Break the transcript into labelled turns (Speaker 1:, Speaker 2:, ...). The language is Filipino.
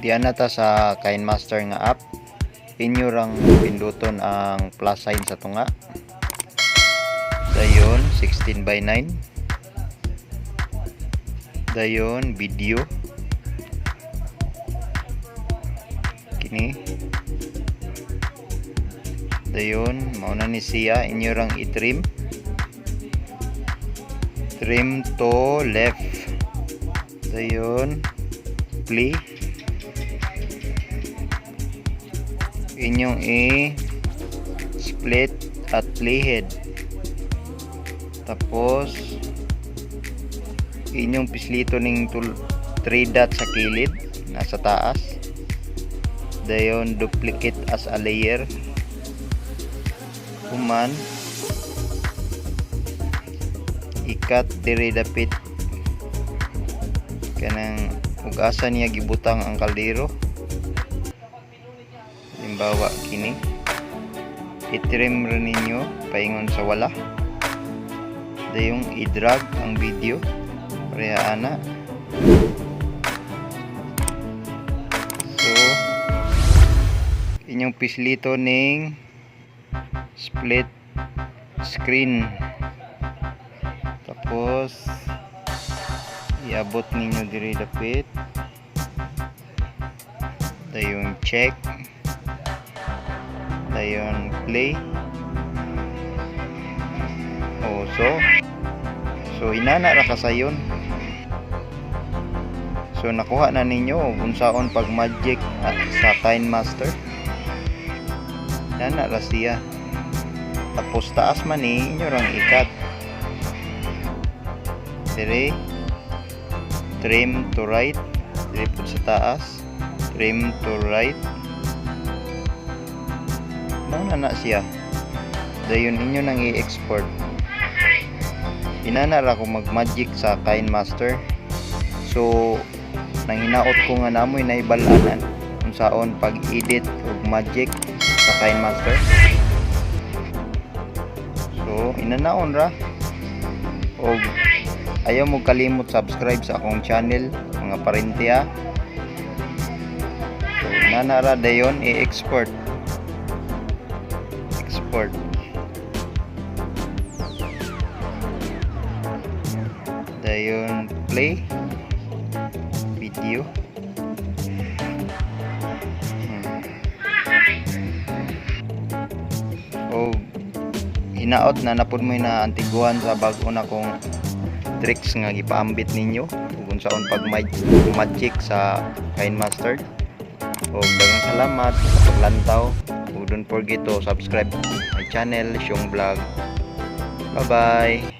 Speaker 1: Diyan na ta sa KineMaster nga app. Inyo rang pinduton ang plus sign sa tunga. Dayon 16:9. Dayon video. Kini. Dayon mao na ni siya, inyo rang i-trim. Trim to left. Dayon play. Inyong i-split at playhead. Tapos inyong pislito ning 3 dot sa kilid nasa taas. Dayon duplicate as a layer. Human ikat diri dapit kanang ug-asa niya gibutang ang kaldero. Halimbawa kini i-trim rin ninyo paingon sa wala. Dayong i-drag ang video pareha ana. So inyong pislito ning split screen, tapos iabot ninyo diri dapit. Dayon check. Dayon play. So inana ra kasayon. So nakuha na ninyo unsaon pag magic sa KineMaster. Inana ra siya. Tapos taas man ni inyo rang ikat. Dire trim to right. Dire pud sa taas. Trim to right. Na siya. Dayon inyo nang i-export. Inana ra ko mag-magic sa KineMaster. So nang hinaot ko nga namoy naibalanan kung saon pag-edit og magic sa KineMaster. So inanaon ra. Og ayaw mo kalimot subscribe sa akong channel mga parintiya. So inana ra dayon i-export. Dayon play video. O hinaot na napud mo na antiguan sa bag-o na kong tricks nga gipaambit ninyo kung saon pag magic sa KineMaster. O daghang salamat sa paglantaw. Don't forget to subscribe my channel, Syong Vlog. Bye bye.